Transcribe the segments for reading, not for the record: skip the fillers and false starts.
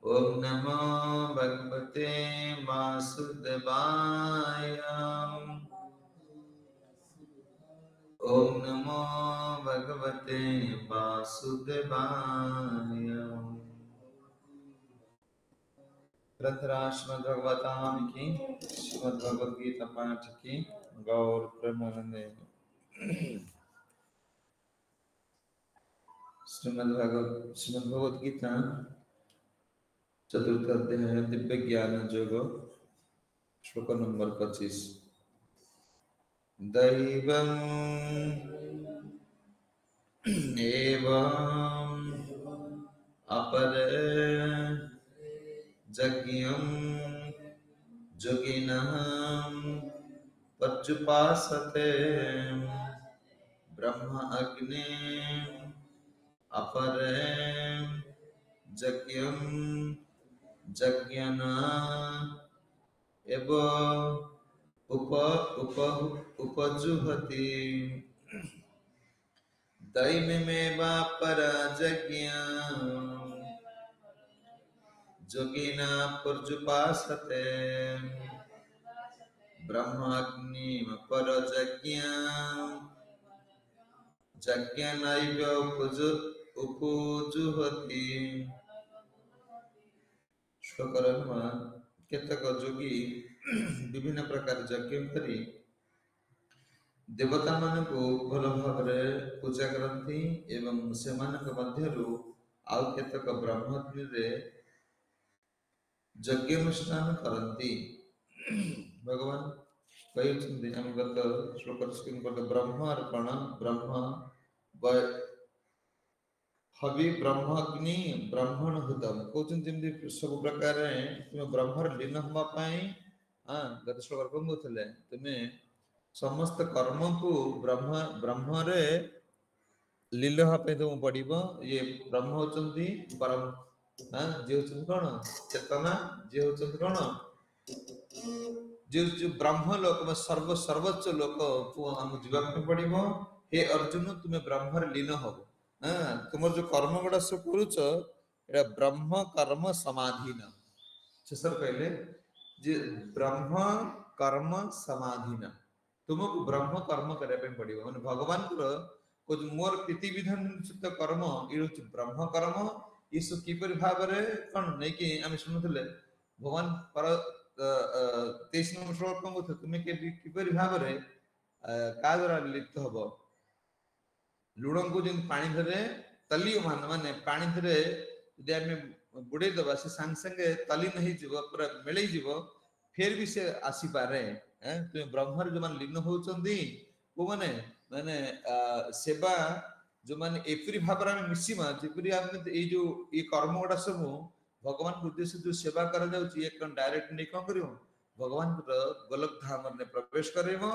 ओम नमो भगवते वासुदेवाय। ओम नमो भगवते वासुदेवाय। ग्रंथराज श्रीमद् भगवताम की श्रीमद् भगवद गीता पाठ की गौर प्रेमानंदे। श्रीमद् भगवद गीता चतुर्थ अध्याय दिव्य ज्ञान योग श्लोक नंबर 25। दैवं एवं अपरे यज्ञं योगिनः पर्युपासते ब्रह्म अग्नि अपरे यज्ञं यज्ञना एव उपजुहति। दैवमेवापरा यज्ञं योगिना पर्युपासते ब्रह्माग्निमपर यज्ञं यज्ञनैव उपजुहति। श्लोकर केतक जोगी विभिन्न प्रकार यज्ञ करी देवता मान को भल भाव पूजा करती एवं सेमानक मध्यरु आउ केतक ब्रह्मग्नि रे यज्ञानुष्ठान करती। भगवान कहते हम गत श्लोक ब्रह्म अर्पण ब्रह्म हवि ब्रह्मग्नि ब्राह्मण हुतम कहते सब प्रकार तुम ब्रह्मर लीन हवा गत श्लोक कहते तुम्हें समस्त कर्म को ब्रह्म रे लीन हवा तुम पड़ो। ये ब्रह्म होचंती परम जी होचंती कौन चेतना जी होचंती कौन जो ब्रह्म लोक में सर्वोच्च लोक को हम जीवाक पड़ो। हे अर्जुन तुम्हें ब्रह्मर लीन हब। तुम जो कर्म गुड़ा सब करुच एटा ब्रह्म कर्म समाधीन शेषर कहले जे ब्रह्म कर्म समाधीन तुमको ब्रह्म कर्म करने पड़ो। माने भगवान को मोर प्रीति विधान कर्म ये ब्रह्म कर्म ये सब किपर भाव कौन नहीं कि आम शुणुले भगवान पर 23 नंबर श्लोक कहते तुम्हें किपर भाव का द्वारा लिप्त हम लुण को जो पानी धरे तली मान माने पानी धरे यदि आम बुड़े दबा से सांग संगे तली नहीं जीव पूरा मिल जीव फिर भी से आसी पारे। तुम ब्रह्मर जो मान लीन होचंदी वो माने माने सेवा जो माने एपरी भाव में मिसिमा जेपरी आम ए जो ये कर्म गुड़ा सब भगवान के उद्देश्य जो सेवा करा जाउची एक डायरेक्ट नहीं कौन करियो भगवान गोलक धाम में प्रवेश करेबो।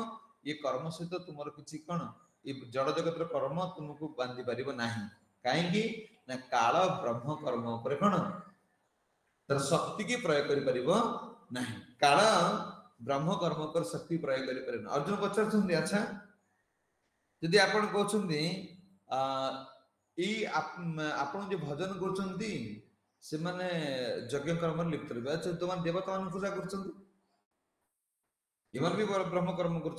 ये कर्म सहित तुमर किछि कोन ये जड़ जगत कर्म तुमको बांधी पार ना कहीं ना काल ब्रह्म कर्म पर कौन तर शक्ति की प्रयोग कर ना काल ब्रह्म कर्म पर शक्ति प्रयोग कर। अर्जुन पचार अच्छा यदि आपण कहते आपण जो भजन कर यज्ञ कर्म लिप्त रहे अच्छा तुम देवता मान पूजा कर भी ब्रह्म कर्म कर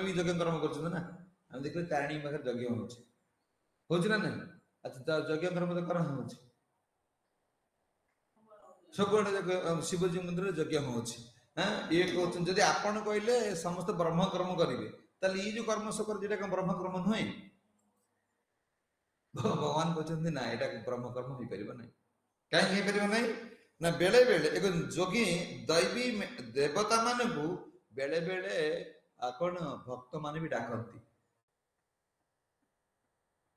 भी यज्ञ कर्म कर ना हम देखिए तारिणी पाखे यज्ञ हो ना अच्छा यज्ञ कर्म तो कर सब शिवजी मंदिर यज्ञ हो ये कहते आपण कहले समस्त ब्रह्म कर्म करेंगे ताले ये जो कर्म सब कर ब्रह्म कर्म नुहे भगवान कहते ना यहाँ ब्रह्म कर्म हो पार ना कहीं ना ना बेले बेले एक जोगी दैवी देवता मान को बेले बेले कौन भक्त मान भी डाकती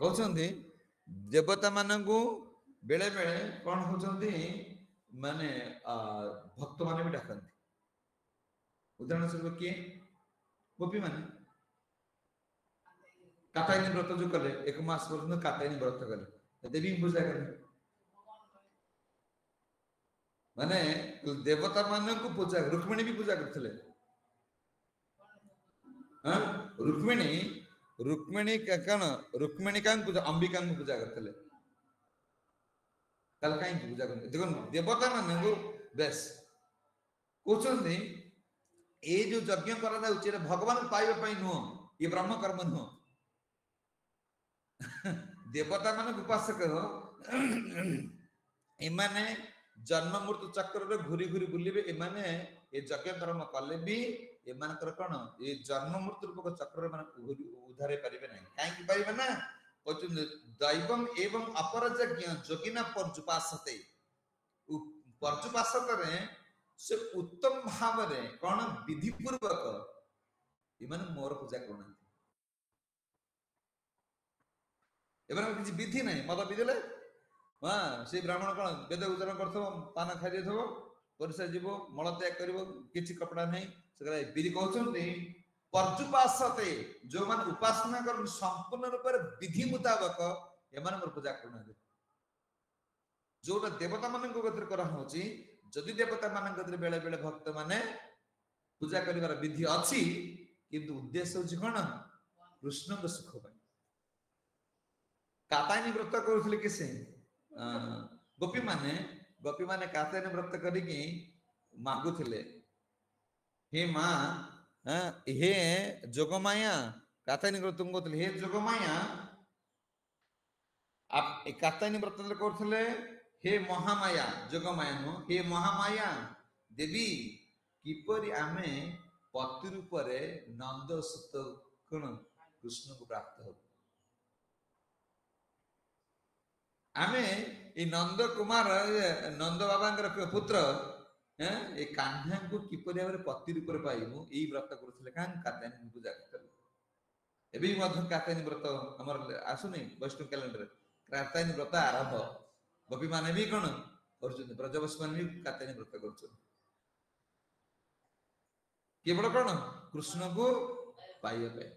कहते देवता मान को बेले बेले कौन होती माने भक्त मान भी डाकती। उदाहरण स्वरूप किए गोपी माने कात्यायनी व्रत जो कले एक मास पर्यंत कात्यायनी व्रत कले देवी पूजा कले माने देवता मान को पूजा रुक्मिणी भी पूजा करते रुक्मिणी रुक्मिणी कौन रुक्मिणी क्या पूजा अंबिका पूजा करते ତାହେଲେ କାହିଁକି ପୂଜା କରନ୍ତି? ଦେଖନ୍ତୁ ଦେବତା ମାନଙ୍କୁ ବେଶ କହୁଛନ୍ତି ଏଇ ଯୋଉ ଯଜ୍ଞ କରାଯାଉଛି ଏଟା ଭଗବାନ ପାଇବା ପାଇଁ ନୁହଁ, ଇଏ ବ୍ରହ୍ମ କର୍ମ ନୁହଁ। ଦେବତା ମାନଙ୍କୁ ଉପାସକ ଏମାନେ ଜନ୍ମ ମୃତ୍ୟୁ ଚକ୍ରରେ ଘୁରି ଘୁରି ବୁଲିବେ। ଏମାନେ ଏ ଯଜ୍ଞ କର୍ମ କଲେ ବି ଏମାନଙ୍କର କଣ ଏ ଜନ୍ମ ମୃତ୍ୟୁ ରୂପକ ଚକ୍ରରେ ମାନେ ଉଦ୍ଧାର ପାରିବେ ନାହିଁ। କାହିଁକି ପାରିବେ ନା କହୁଛନ୍ତି ଦୈବମ୍ ଏବଂ ଅପରଯଜ୍ଞ ଯୋଗିନା ପର୍ଯ୍ୟୁପାସତେ। ପର୍ଯ୍ୟୁପାସତରେ ସେ ଉତ୍ତମ ଭାବରେ କଣ ବିଧି ପୂର୍ବକ ଏମାନେ ମୋର ପୂଜା କରୁନାହାନ୍ତି। ଏମାନଙ୍କ କିଛି ବିଧି ନାହିଁ। ମଦ ପିଇଦେଲେ ହଁ ସେ ବ୍ରାହ୍ମଣ କଣ ବେଦ ଉଚ୍ଚାରଣ କରୁଥିବ, ପାନ ଖାଇ ଦେଇଥିବ, ପରିସା ଯିବ, ମଳ ତ୍ୟାଗ କରିବ, କିଛି କପଡା ନାହିଁ। ସେ ବିଧି କହୁଛନ୍ତି ପର୍ଯ୍ୟୁପାସତେ, ଯୋଉମାନେ ଉପାସନା କରନ୍ତି ସମ୍ପୂର୍ଣ୍ଣ ରୂପରେ ବିଧି ମୁତାବକ ଏମାନଙ୍କର ପୂଜା କରୁନାହାନ୍ତି। ଯୋଉଟା ଦେବତା ମାନଙ୍କ କତିରେ କରାହଉଛି, ଯଦି ଦେବତା ମାନଙ୍କ କତିରେ ବେଳେ ବେଳେ ଭକ୍ତ ମାନେ ପୂଜା କରିବାର ବିଧି ଅଛି, କିନ୍ତୁ ଉଦ୍ଦେଶ୍ୟ ହଉଛି କଣ କୃଷ୍ଣଙ୍କ ସୁଖ ପାଇଁ। କାତାୟନୀ ବ୍ରତ କରୁଥିଲେ କି ସେ ଗୋପୀ ମାନେ କାତାୟନୀ ବ୍ରତ କରିକି ମାଗୁଥିଲେ, ହେ ମା ହେ ଯୋଗମାୟା, କାତାୟନୀ ବ୍ରତ କହୁଥିଲେ ହେ ଯୋଗମାୟା। କାତାୟନୀ ବ୍ରତ କରୁଥିଲେ ହେ ମହାମାୟା, ଯୋଗମାୟା ନୁହଁ, ହେ ମହାମାୟା ଦେବୀ, କିପରି ଆମେ ପତି ରୂପରେ ନନ୍ଦ ସୁତ କଣ କୃଷ୍ଣକୁ ପ୍ରାପ୍ତ ହବୁ। ଆମେ ଏଇ ନନ୍ଦ କୁମାର ନନ୍ଦ ବାବାଙ୍କର ପୁତ୍ର ଏ କାହ୍ନାକୁ କିପରି ଭାବରେ ପତି ରୂପରେ ପାଇବୁ, ଏଇ ବ୍ରତ କରୁଥିଲେ। କାତାୟନୀ ପୂଜା କରୁଥିଲେ। ଏବେ ମଧ୍ୟ କାତାୟନୀ ବ୍ରତ ଆମର ଆସୁନି ବୈଷ୍ଣବ କ୍ୟାଲେଣ୍ଡର, କାତାୟନୀ ବ୍ରତ ଆରମ୍ଭ। ଗୋପୀ ମାନେ ବି କଣ କରୁଛନ୍ତି, ବ୍ରଜବସୀ ମାନେ ବି କାତାୟନୀ ବ୍ରତ କରୁଛନ୍ତି। କେବଳ କଣ କୃଷ୍ଣକୁ ପାଇବା ପାଇଁ।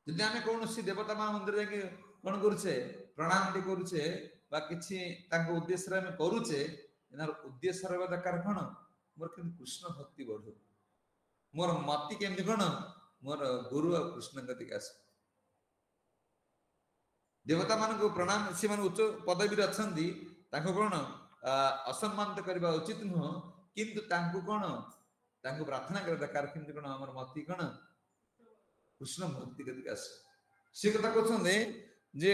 ଯଦି ଆମେ କୌଣସି ଦେବତା ମା ମନ୍ଦିର ଯାଇକି କଣ କରୁଛେ, ପ୍ରଣାମ ଟି କରୁଛେ ବା କିଛି ତାଙ୍କ ଉଦ୍ଦେଶ୍ୟରେ ଆମେ କରୁଛେ, ଏହାର ଉଦ୍ଦେଶ୍ୟ ରହିବା ଦରକାର କଣ ମୋର କେମିତି କୃଷ୍ଣ ଭକ୍ତି ବଢୁ, ମୋର ମତି କେମିତି କଣ ମୋର ଗୁରୁ ଆଉ କୃଷ୍ଣ କତିକି ଆସୁ। ଦେବତା ମାନଙ୍କୁ ପ୍ରଣାମ, ସେମାନେ ଉଚ୍ଚ ପଦବୀରେ ଅଛନ୍ତି, ତାଙ୍କୁ କଣ ଅସମ୍ମାନିତ କରିବା ଉଚିତ ନୁହଁ, କିନ୍ତୁ ତାଙ୍କୁ କଣ ତାଙ୍କୁ ପ୍ରାର୍ଥନା କରିବା ଦରକାର କେମିତି କଣ ଆମର ମତି କଣ କୃଷ୍ଣ ଭକ୍ତି କତିକି ଆସୁ। ସେ କଥା କହୁଛନ୍ତି ଯେ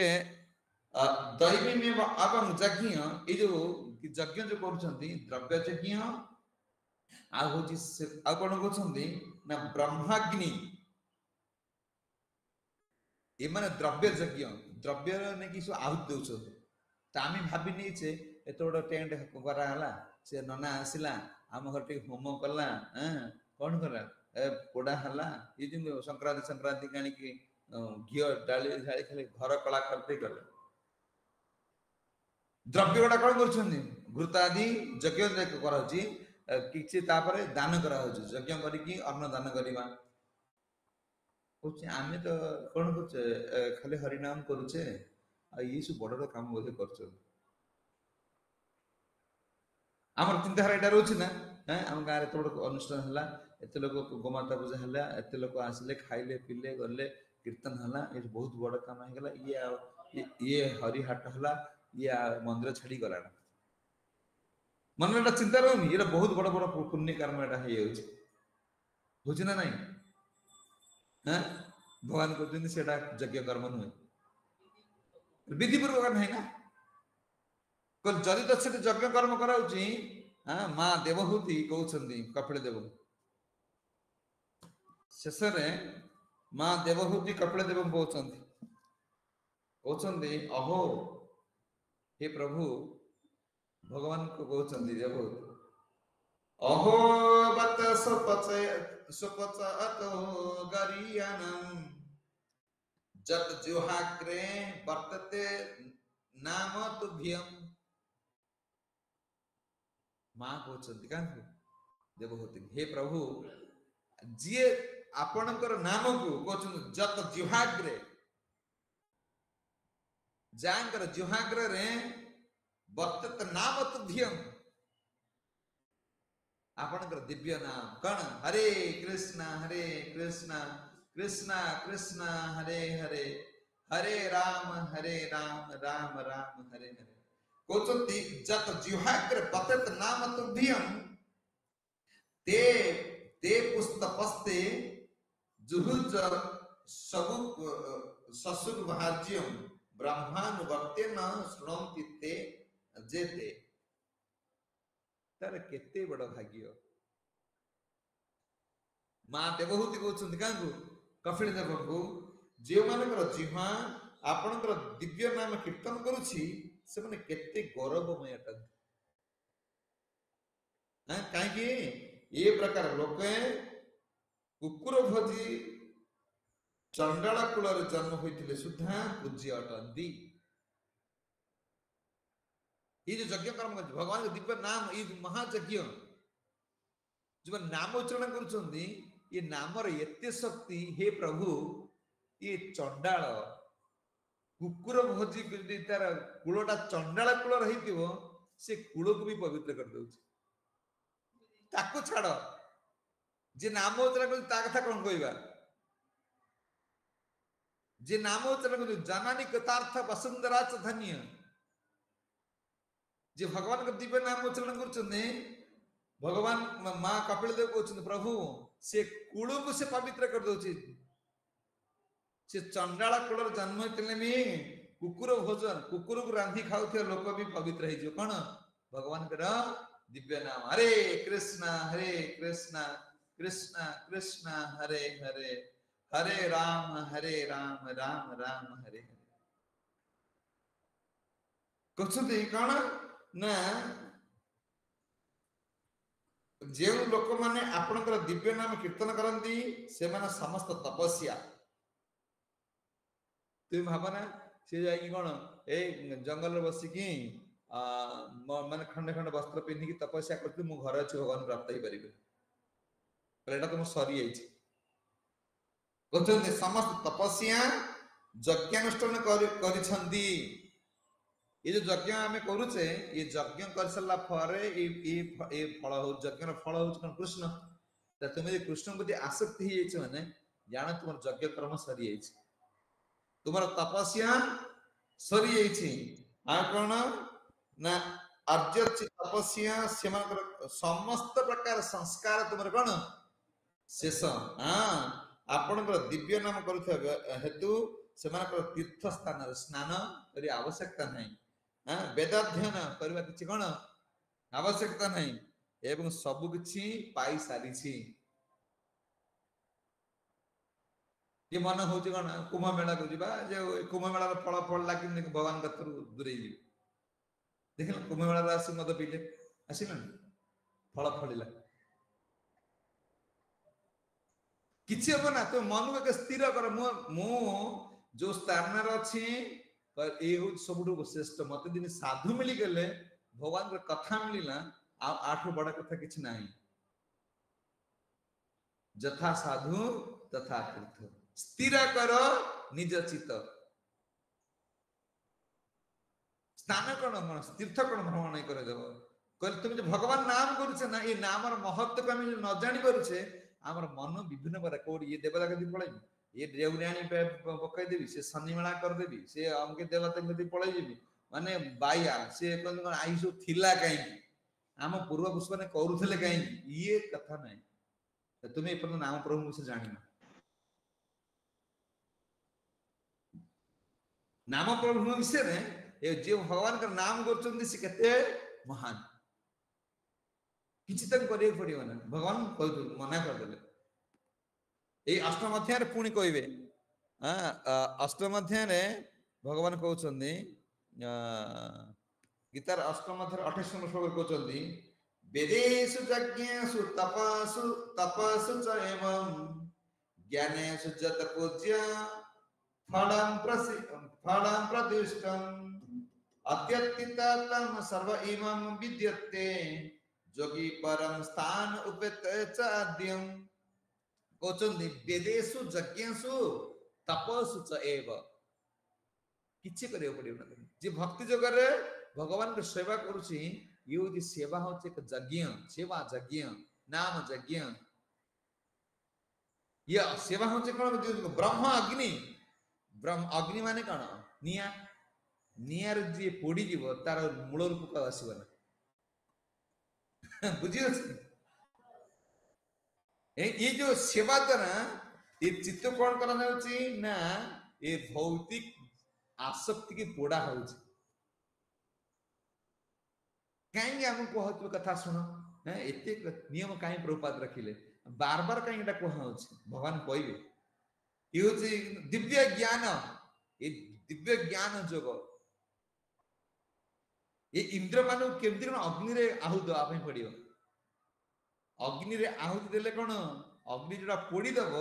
ଦୈବୀ ଏବଂ ଯଜ୍ଞ, ଏଇ ଯୋଉ ଯଜ୍ଞ ଯୋଉ କରୁଛନ୍ତି ଦ୍ରବ୍ୟ ଯଜ୍ଞ, ଆଉ ହଉଛି ଆଉ କଣ କହୁଛନ୍ତି ନା ବ୍ରହ୍ମାଗ୍ନି, ଏମାନେ ଦ୍ରବ୍ୟ ଯଜ୍ଞ, ଦ୍ରବ୍ୟ ନେଇକି ସବୁ ଆହୁତି ଦଉଛନ୍ତି। ତ ଆମେ ଭାବି ନେଇଛେ ଏତେ ବଡ ଟେଣ୍ଟ କରାହେଲା, ସେ ନନା ଆସିଲା ଆମ ଘର ଟିକେ ହୋମ କଲା, କଣ କଲା ପୋଡା ହେଲା, ଇଏ ଯେମିତି ସଂକ୍ରାନ୍ତି ଆଣିକି ଘିଅ ଡାଳି ଢାଳି ଖାଲି ଘର କଳା କରିଦେଇ ଗଲେ। ଦ୍ରବ୍ୟ ଗୁଡା କଣ କରୁଛନ୍ତି, ଘୃତ ଆଦି ଯଜ୍ଞ କରାହଉଛି, କିଛି ତାପରେ ଦାନ କରାହଉଛି, ଯଜ୍ଞ କରିକି ଅନ୍ନ ଦାନ କରିବା। କହୁଛି ଆମେ ତ କଣ କରୁଛେ, ଖାଲି ହରିନାମ କରୁଛେ, ଆଉ ଇଏ ସବୁ ବଡ କାମ ବୋଧେ କରୁଛନ୍ତି। ଆମର ଚିନ୍ତାଧାରା ଏଇଟା ରହୁଛି ନା, ଆମ ଗାଁରେ ଏତେ ବଡ ଅନୁଷ୍ଠାନ ହେଲା, ଏତେ ଲୋକ ଗୋମାତା ପୂଜା ହେଲା, ଏତେ ଲୋକ ଆସିଲେ, ଖାଇଲେ ପିଇଲେ ଗଲେ, କୀର୍ତ୍ତନ ହେଲା, ଏଠି ବହୁତ ବଡ କାମ ହେଇଗଲା, ଇଏ ହରିହାଟ ହେଲା, ଇଏ ମନ୍ଦିର ଛାଡି ଗଲାଣି। ମନରେ ଏଟା ଚିନ୍ତା ରହୁନି, ଏଇଟା ବହୁତ ବଡ ବଡ ପୁଣ୍ୟ କର୍ମ ଏଟା ହେଇଯାଉଛି, ବୁଝି ନା ନାଇଁ? ଭଗବାନ କହୁଛନ୍ତି ସେଟା ଯଜ୍ଞ କର୍ମ ନୁହେଁ, ବିଧି ପୂର୍ବକ ନାହିଁ ନା। ଯଦି ତ ସେଠି ଯଜ୍ଞ କର୍ମ କରାଉଛି, ମା ଦେବହୂତି କହୁଛନ୍ତି କପିଳ ଦେବ, ଶେଷରେ ମା ଦେବହୂତି କପିଳ ଦେବ କହୁଛନ୍ତି ଅହୋ ହେ ପ୍ରଭୁ, ଭଗବାନଙ୍କୁ କହୁଛନ୍ତି ଦେବହୂତି, ଅହୋ ବତ ସୁପଚତ ଗରିୟାନଂ ଯତ ଜୁହାଗ୍ରେ ବର୍ତ୍ତତେ ନାମ ତୁଭ୍ୟଂ। ମା କହୁଛନ୍ତି କାହାକୁ, ଦେବହୂତି, ହେ ପ୍ରଭୁ, ଯିଏ ଆପଣଙ୍କର ନାମକୁ କହୁଛନ୍ତି ଯତ ଜିହ୍ୱାଗ୍ରେ, ଯାହାଙ୍କର ଜିହ୍ୱାଗ୍ରରେ ବର୍ତ୍ତତେ ନାମ ତୁଭ୍ୟଂ, ଆପଣଙ୍କର ଦିବ୍ୟ ନାମ କଣ, ହରେ କୃଷ୍ଣ କୃଷ୍ଣ କୃଷ୍ଣ ହରେ ହରେ, ହରେ ରାମ ରାମ ରାମ ହରେ ହରେ। कहते जत जिह्वाग्र पतत नाम तुभ्यम ते ते पुस्तपस्ते जुहुज सबुक ससुक भाज्यम ब्रह्मानुवर्तेन शृणन्ति ते जेते तार केते बड़ भाग्य मां देवहूति कहउछन्ति कांगु कपिल देव को जे मानकर जिह्वा आपनकर दिव्य नाम कीर्तन करूछि से माने केते गौरवमय अटंती कहीं ये प्रकार लोक कुकुर भोजी चंडाल कूल जन्म होते सुधा पूज्य अटंती ये जो यज्ञ कर्म भगवान के दिव्य नाम ये महायज्ञ जो नाम उच्चारण कर ये नामर एते शक्ति हे प्रभु ये चंडाल कुकुर भोजी तार कूलटा चंडाल कूल रही से कूल को भी पवित्र कर दे ताको छाड़ जे नाम उच्चारण कर कथा कौन कहवा जे नाम उच्चारण कर जानानी कृतार्थ वसुंधरा च धन्य जे भगवान का दिव्य नाम उच्चारण कर भगवान मां कपिल देव कहते प्रभु से कूल को से पवित्र कर दे से चंडाल कूल जन्म होते भी कुकुर भोजन कुकुर को रांधि खाऊ लोक भी पवित्र हो कौन भगवान दिव्य नाम हरे कृष्णा कृष्णा कृष्णा हरे हरे हरे राम राम राम हरे हरे कहते कौन ना जो लोक माने आपनकर दिव्य नाम कीर्तन करती से माने समस्त तपस्या तुम भावना सी जाकि कौन ए जंगल बसिकी माने खंड खंड वस्त्र पिंधिकी तपस्या करती मु घर अच्छी भगवान प्राप्त हो पारे तुम सरी कहते समस्त तपस्या यज्ञानुष्ठान करिछंती ये जो यज्ञ आम करुचे ये यज्ञ कर सारा फल हो यज्ञ फल हो कृष्ण तुम्हें कृष्ण प्रति आसक्ति हो मैंने जान तुम यज्ञ कर्म सरी तुम तपस्या सरी कौन ना आर्य तपस्या से समस्त प्रकार संस्कार तुम कौन शेष हाँ आपण दिव्य नाम करुवा हेतु से तीर्थ स्थान स्नान करी आवश्यकता नहीं वेदाध्ययन करवा किछि कोन आवश्यकता नहीं एवं सब किछि पाई सारी ये मन हो कोन कुंभ मेला को जीवा जे कुंभ मेला फल फल लाग भगवान कथर दूरे देख कुंभ मेला आसी मत पीले आसिल फल फलिला किछि हम ना तो मन को स्थिर कर मु जो स्थान अच्छी ये हूँ सब श्रेष्ठ मत दिन साधु मिली गले भगवान कथा मिलना आठ बड़ कथा किछि नाही जथा साधु तथा तीर्थ स्थिर कर निज चित्त स्नान कौन तीर्थ कौन भ्रमण नहीं कर तुम जो भगवान नाम करुचे ना ये नाम महत्व को न जानी पारे आमर मन विभिन्न प्रकार कौन ये देवता कदी पलैबी ये देवरियाणी पकईदेवी से शनि मेला करदेवी से अमके देवता कदी पलैजी माने बाया से आयुष थिला कहीं आम पूर्व पुरुष मैंने करुले कहीं ये कथा ना तुम्हें एपर्त नाम प्रभु से जान नाम प्रभु विषय में जो भगवान का नाम कर महान किसी तक पड़ो ना भगवान मना करदे ये अष्टम अध्याय पुणी कहे अष्टम अध्याय भगवान कहते गीतार अष्टम अध्याय 28 नंबर श्लोक कहते वेदेषु यज्ञेषु तपसु च एवं ज्ञानेषु च तपोज्य फलं प्रतिष्ठम् अत्यतितम सर्व इमं विद्यते जोगी परम स्थान उपेत च आद्यम कहते वेदेषु यज्ञेषु तपसु च एव किछि करियो पड़ियो ना जे भक्ति जगरे भगवान के सेवा करूची यो जे सेवा होचे एक यज्ञ सेवा यज्ञ नाम यज्ञ ये सेवा होचे कोन ब्रह्म अग्नि माने कोन निया निआर जी पोड़ी जीव तार मूल रूप आसब ना बुझी ये जो सेवा द्वारा ये चित्त कौन करा ना ये भौतिक आसक्ति की पोड़ा हो कहीं आम कहु कथा शुण एत नियम कहीं प्रभुपाद रखिले बार बार कहीं कह भगवान कहे ये हूँ दिव्य ज्ञान ये दिव्य ज्ञान जोग ये इंद्र मान केमती कौन अग्नि रे आहुति देवाई पड़ो अग्नि रे आहुति देले कौन अग्नि जो पोड़ी दब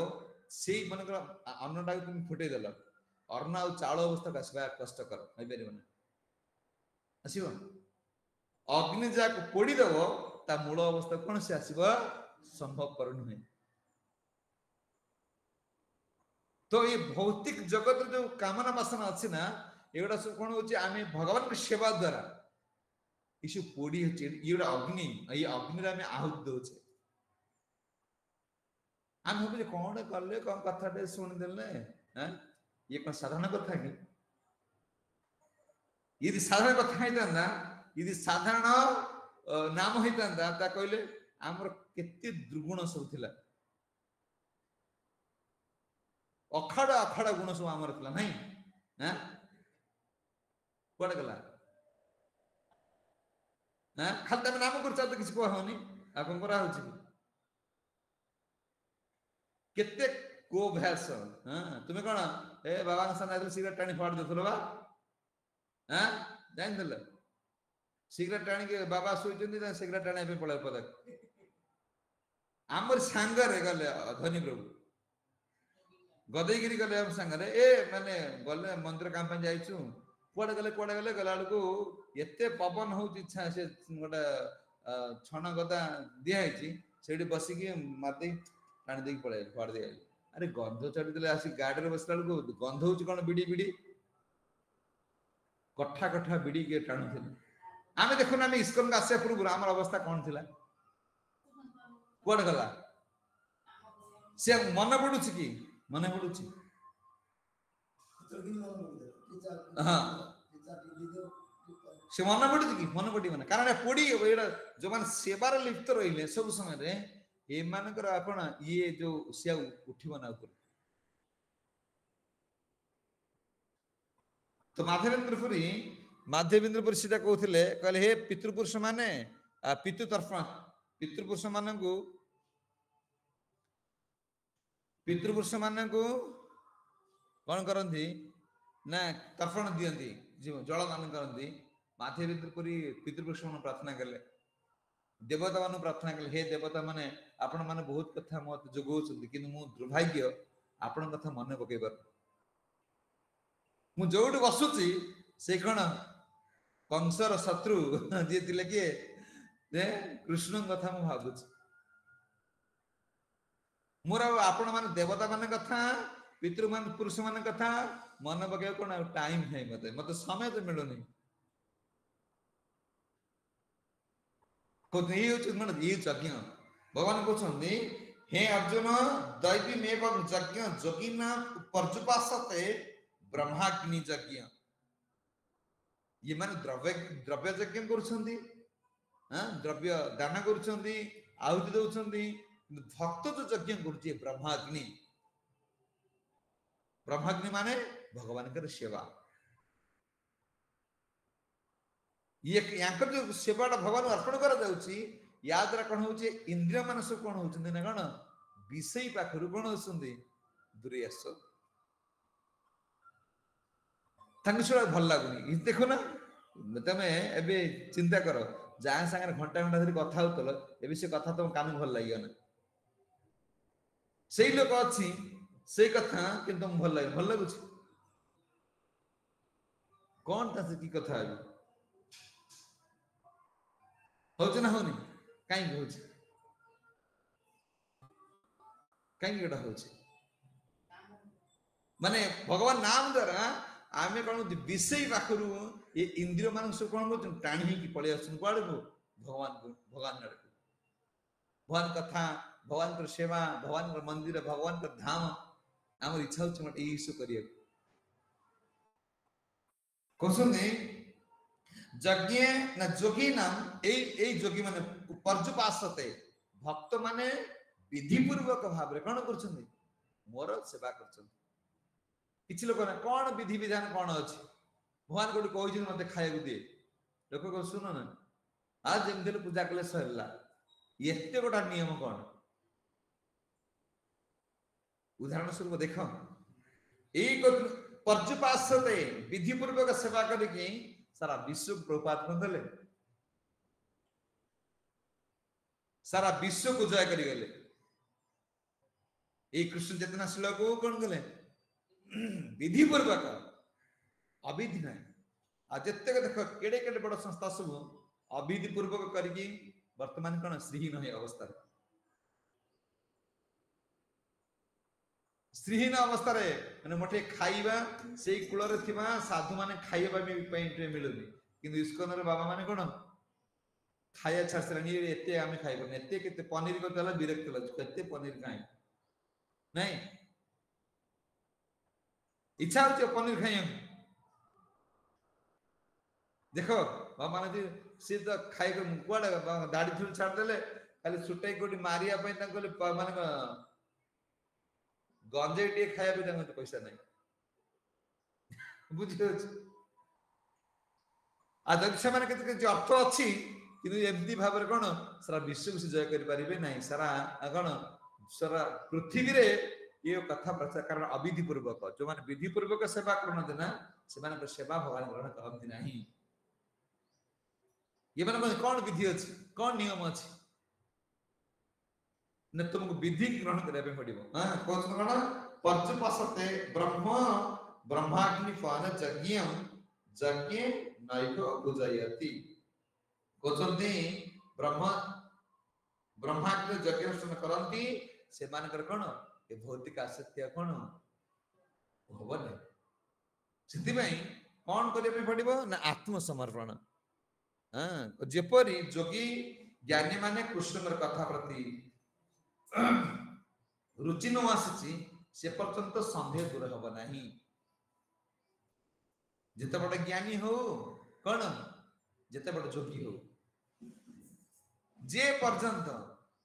से मनकर अन्नटा तुम फुटेदेल अन्न आ चाउल अवस्था आसवा कष्टकर हो पार ना आसब अग्नि जाक पोड़ी दब ता मूल अवस्था कौन से आसब संभवपर नुहे तो ये भौतिक जगत जो कामना वासना अच्छी ना एगुड़ा सब कौन हो भगवान की सेवा द्वारा ये सब पोड़ी ये अग्नि ये अग्नि आम आहुति दौचे आम भावे कौन कले कौन कथा शुणिदेले ये कौन साधारण कथा कि यदि साधारण कथा होता यदि साधारण नाम होता कहले आमर केते दुर्गुण सब थिला अखाड़ा अखाड़ा गुण सब आमर थिला नहीं कौन गला खाली तुम नाम कर तो किसी कहनी आ कौन करा केते को भैस तुम्हें कौन ए बाबा सामने सिगरेट टाणी फाड़ देल बा जान सिगरेट टाणी के बाबा शुई सिगरेट टाणी पड़े पद आमर सांगरे गले धनी प्रभु गदेगिरी गले आम सांगरे ए माने गले मंदिर काम जाइछु कुआडे गले गला बेलू एते पवन हो इच्छा से गोटे छण गदा दिखाई से बसिकी मारदे टाणी दे पड़े फाड़ दे अरे गंध चढ़ी आसिक गाड़ी में बसला बेलू गंध हो कौन बिड़ी बिड़ी कठा कठा बिड़ी किए टाणुले आम देखुन आम इस्कन आसा पूर्व आम अवस्था कौन थी कौन गला सी मन पड़ू कि मन पड़ू हाँ से मन पड़ू कि मन पड़े कारण पोड़ी जो मैंने सेवार लिप्त रही सब समय एमानकर आपण ये जो सी उठिब ना ऊपर तो माधवेन्द्रपुरी सीधा कहते कहले हे पितृपुरुष माने पितृतर्पण पितृपुरुष मान कौन करती ना तर्पण दियंती जल दान करती माधवेन्द्रपुरी पितृपुरुष मान प्रार्थना कले देवता मान प्रार्थना कले हे देवता माने आपण माने बहुत कथा मत जोगौछन्ति किंतु मु दुर्भाग्य आपण कथा मन पकेबार मु जोट बसुची से कौन कंसर शत्रु जी थिले किए कृष्ण कथा मु भाबुची मोर आपण मान देवता मान कथा पितृ मान पुरुष मान कथा मन पके कौन टाइम है मते मते समय तो मिलुनी ये यज्ञ भगवान कहते हे अर्जुन दैवी मेव यज्ञ जोगिना पर्युपासते ब्रह्माग्नि यज्ञ ये माने द्रव्य द्रव्य यज्ञ करुछंती द्रव्य दान करुछंती आहुति दउछंती भक्त जो यज्ञ करुछे ब्रह्माग्नि ब्रह्माग्नि माने भगवान कर सेवा ये यांकर जो सेवाटा भगवान अर्पण करा जाउची या द्वारा कौन हो इंद्रिय मान सब कौन होती ना कौन विषय पाखर कौन होती दूरे आस भल लगुनि देखो ना तुम ए चिंता कर जहाँ सागर घंटा घंटा धरी कथा होतल ए से कथा तुम कान भल लगे ना से लोक अच्छी से कथा कि तुम भल लगुच कौन था की कथा हो ना होनी कहीं हो कहीं हो माने भगवान नाम द्वारा आम कौन विषय पाखर ये इंद्रिय मान सब कौन कर टाणी पलि आस भगवान भगवान भगवान कथा भगवान कर सेवा भगवान कर मंदिर भगवान कर धाम आम इच्छा हो सब कर कहते यज्ञ ना जोगी नाम এই যোগী মানে পর্যুপাসতে ভক্ত মানে বিধিপূর্বক ভাবে কোন করছেন মোর সেবা করছেন কিছু লোক না কোন বিধি বিধান কোন আছে ভগবান কোটি কইছেন মতে খাইବାକୁ দিଏ লোক কହ ଶୁଣ ନା আজ যেমতি ପୂଜା କଲେ ସରିଲା ଏତେ ଗୋଟା ନିୟମ কোন उदाहरण स्वरूप देख এই পর্যুপাসতে বিধিপূর্বক সেবা করিকি सारा विश्व प्रपात बंदले सारा विश्व को जय करी गले ए कृष्ण चेतना श्लोक को कोन गले विधि पूर्वक अविधि नहीं आ जत्ते देख केडे केडे बड़ संस्था सब अविधि पूर्वक करिकी वर्तमान कोन श्रीहीन है अवस्था श्रीहीन अवस्था रे माने मोटे खाइबा सेई कुळ रे थिबा साधु माने खाइबा भी पॉइंट मिलुनी किंतु इस्कन रे बाबा माने कोन खाया छासरानी एते आमे खाइबो एते केते पनीर को तला विरक्त लज केते पनीर खाइ नहीं इच्छा होचे पनीर खाइम देखो बाबा माने से तो खाइ को कुआडा दाढ़ी थुल छाड़ देले खाली सुटाई कोडी मारिया पई तंकले माने गंजे टे खाया भी तंग पैसा नहीं बुझियो आदर्श माने केते जे अर्थ अछि किंतु एमती भाबरे कोन सारा विश्व से जय करि परिबे नहीं सारा कोन सारा पृथ्वी रे ये कथा प्रचार कारण अविधि पूर्वक जो माने विधि पूर्वक सेवा करन देना से माने सेवा भगवान ग्रहण करंती नहीं ये माने कोन विधि अछि कोन नियम अछि न तुमको विधि ग्रहण करबे पड़िबो हां कोन कोन पञ्चपसते ब्रह्म ब्रह्माग्नि फान यज्ञम यज्ञ नैको बुझायति कोचंदी ब्रह्म ब्रह्माग्नि यज्ञ रचना करंती से मानकर कोन ए भौतिक आसक्ति कोन होबने सिद्धि भाई कोन करबे पड़िबो ना आत्मसमर्पण हां जेपरि जोगी ज्ञानी माने कृष्णकर कथा प्रति रुचि न आसी से पर्यंत संदेह दूर हब नहीं जिते बड़ ज्ञानी हो कौन जिते बड़ जोगी हो जे पर्यंत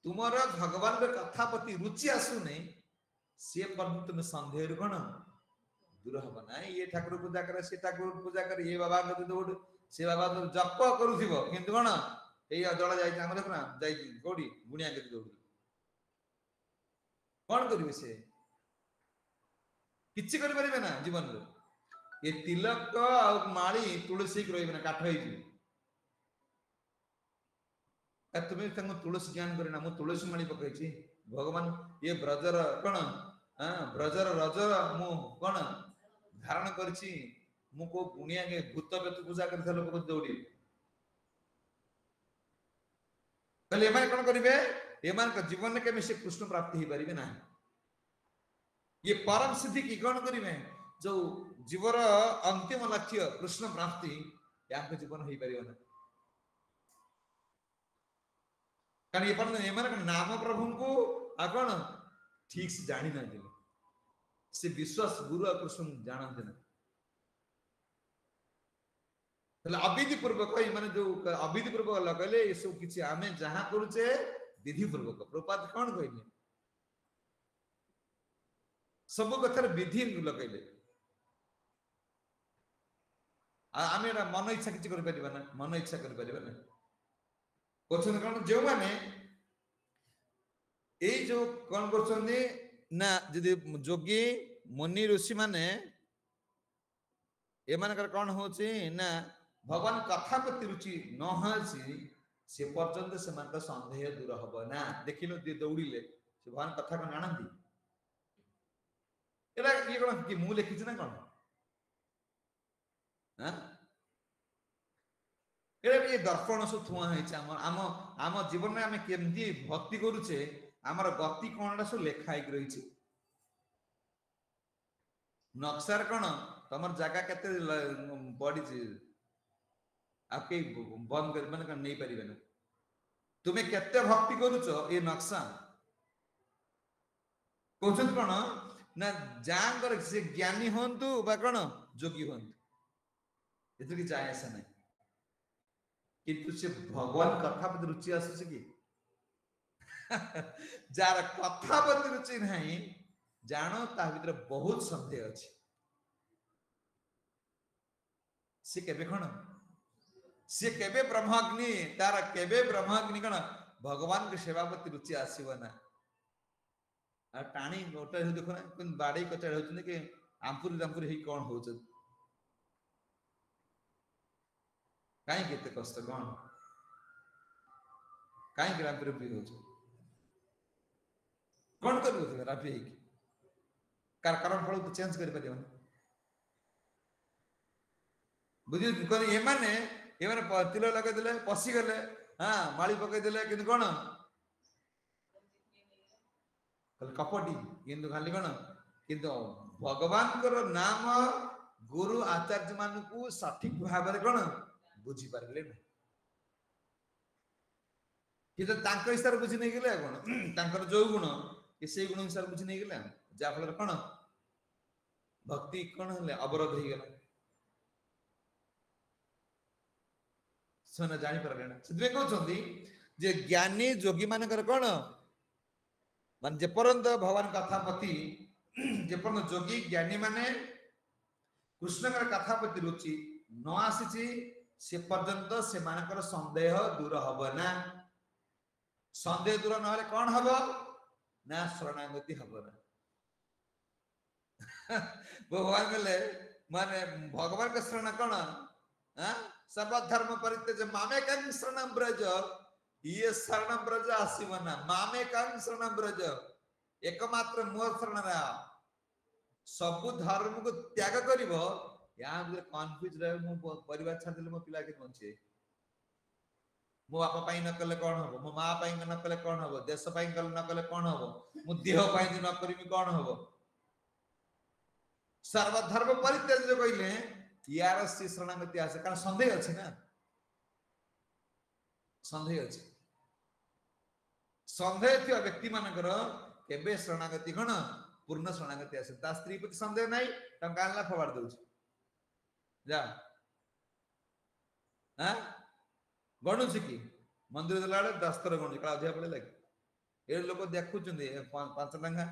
तुमर भगवान कथा प्रति रुचि आसु नहीं से पर्यंत तुम संदेह कौन दूर हब नहीं ये ठाकुर पूजा करे से ठाकुर पूजा करे ये बाबा दौड़ से बाबा जप करूथिबो किंतु कौन ए जड़ जाई हम देखना जाई कोडी गुणिया के दौड़ कौन करिवे से किछि करि परिबे ना जीवन रे ये तिलक आ माली तुलसी के रहिबे ना काठ होई जी आ तुमे संग तुलसी ज्ञान करे ना मु तुलसी माली पकै छी भगवान ये ब्रजर कोन हां ब्रजर रजर मु कोन धारण करछि मु को गुणिया के भूत बेत पूजा करथल लोक दौड़ी पहले एमान कोन करिवे एमान का जीवन में केमे से कृष्ण प्राप्ति ही परिबे ना ये परम सिद्धि की कौन करिवे जो जीवर अंतिम लक्ष्य कृष्ण प्राप्ति याक जीवन होई परिबे ना कारण ये पर एमान का नाम प्रभु को आ कोन ठीक से जानि ना दिले से विश्वास गुरु कृष्ण जानते ना तले अविधि पूर्वक माने जो अविधि पूर्वक लगले ये सब किछि आमे जहां करूचे विधि पूर्वक प्रपात कौन कहले सब कथर विधि लगैले आमे मन इच्छा किछि कर परिबा ना मन इच्छा कर परिबा ना कोछन कोन जो माने ए जो कोन करछन्दी ना जदि जोगी मुनि ऋषि माने ए मानकर कोन होछि ना भगवान कथा प्रति रुचि न होछि से पर्यंत से मन का संदेह दूर हब ना देखिलो दे दौड़िले से भगवान कथा को जानंती एला ये कोन कि मु लिखि ना कोन हां एला ये दर्पण सु थुआ है हम हम जीवन में हम केमती भक्ति करूचे हमर गति कोनडा सु लेखाई रही छी नक्सार कोन तमर जागा केते बॉडी छी आपके बंद कर माने नहीं परिबे ना तुम्हें केते भक्ति करूचो ये नक्शा कोचन कोन ना जांगर से ज्ञानी होंतु बा कोन जोगी होंतु एथि कि जाय आसे नहीं किंतु से भगवान कथा प्रति रुचि आसुଛି कि जार कथा प्रति रुचि नहीं जानो ता भीतर बहुत सन्देह अछि से केबे कोन से केबे ब्रह्माग्नि तार केबे ब्रह्माग्नि कोन भगवान के सेवा प्रति रुचि आसीबो ना आ टाणी गोटे देखो ना बाड़ी कचड़ होचने कि आंपुरी रामपुरी ही कौन हो कहीं केते कष्ट कौन कहीं रामपुरी भी हो कौन कर राफी कार कारण फल तो चेंज कर परियो बुझी कोन ये माने तिल लगे देले पसी गले हां माली पके देले किंतु कोन कल कपटी किंतु खाली कोन किंतु भगवान कर नाम गुरु आचार्य मान को सठिक भाव रे कोन बुझी पारले ना किंतु तांको हिसाब बुझी नहीं गेले कोन तांकर जो गुण कि से गुण हिसाब बुझी नहीं गेले जा फल कोन भक्ति कोन हले अवरोध हो गेला सोना जानी पर लेना सिद्धे कहउछंती जे ज्ञानी जोगी मानकर कोन मान जे परंत भगवान कथा प्रति जे परंत जोगी ज्ञानी माने कृष्ण कर कथा प्रति रुचि न आसीची से पर्यंत से मानकर संदेह दूर हबो ना संदेह दूर न हले कोन हबो ना शरणागति हबो ना भगवान बोले माने भगवान के शरण कोन हां सब धर्म परित्यज मामे कं शरणं ब्रज ये शरणं ब्रज आसीवना मामे कं शरणं ब्रज एकमात्र मोर शरण रा सब धर्म को त्याग करिवो या कन्फ्यूज रहे मो परिवार छाड़ देले मो पिला के बंचे मो बापा पाई न कले कोन हबो मो मां पाई न कले कोन हबो देश पाई कले न कले कोन हबो मो देह पाई न करिमि कोन हबो सर्वधर्म परित्यज जो कइले यार से शरणागति आसे कारण संदेह अछि ना संदेह अछि संदेह थियो व्यक्ति मानकर केबे शरणागति कोन पूर्ण शरणागति आसे ता स्त्री प्रति संदेह नाही टंका आनला फवाड दउछ जा हां गणु कि मंदिर दलाडे 10 थर गणु कला अधिया पड़े लागे ए लोक देखु चंदी 5 टंका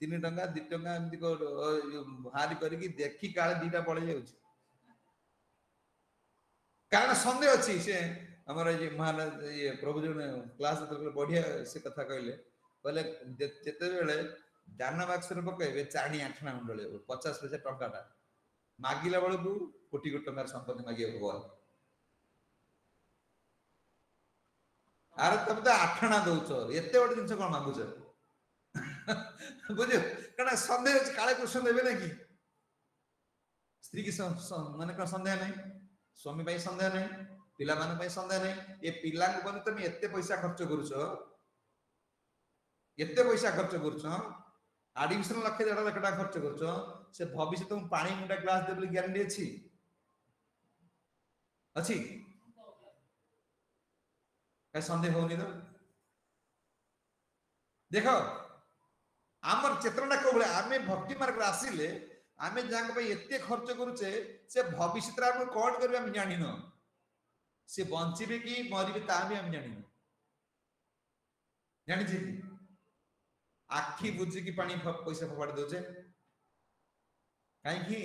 3 टंका 2 टंका एमती को हारी करके देखी काले दीटा पड़े जाउछ कारण संदेह अछि से हमर जे महाराज ये प्रभु जी ने क्लास तो बढ़िया से कथा कहले जेते बेले दान बाक्स रे पकेबे चाणी आठना मंडले 50 पैसा टंकाटा मागिला बेलू कोटी कोटी टंका संपत्ति मागिए भगवान आरे तब तो आठना दउछ एते बड़ जिंस कोन मागुछ बुझ कना संदेह काले कृष्ण देबे ना कि स्त्री की माने का संदेह नहीं स्वामी भाई संदेह नहीं पिला मान भाई संदेह नहीं ये पिला को बने तुम एते पैसा खर्च करूछो एते पैसा खर्च करूछो एडमिशन लाख 1.5 लाख टका खर्च करूछो से भविष्य तुम पानी मुंडा ग्लास देबली ग्यारंटी अछि अछि का संदेह होनी तो देखो आमर चेतना को बले आमे भक्ति मार्ग आसीले आमे जांग भाई एते खर्च करूचे से भविष्य रा हम कोन करबे हम जानि न से बंचिबे कि मरिबे ता भी हम जानि न जानि छी आखी बुझी की पानी पैसा फपाड़ दोचे काई की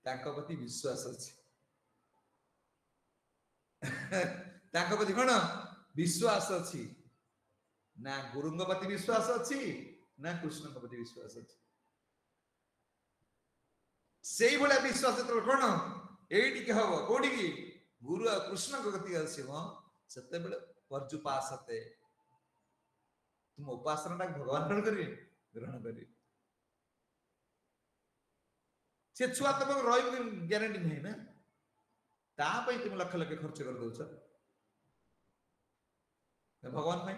ताको प्रति विश्वास अछि ताको प्रति कोन विश्वास अछि ना गुरुंग प्रति विश्वास अछि ना कृष्ण प्रति विश्वास अछि सेई भले विश्वास तो कोन एठी के हबो कोठी की गुरु कृष्ण को गति आसीबो सते बेले परजु पासते तुम उपासना भगवान ग्रहण करिए ग्रहण करिए से छुआ तुम रही ग्यारंटी नहीं ना ता पई तुम लख लख खर्च कर दोछ भगवान भाई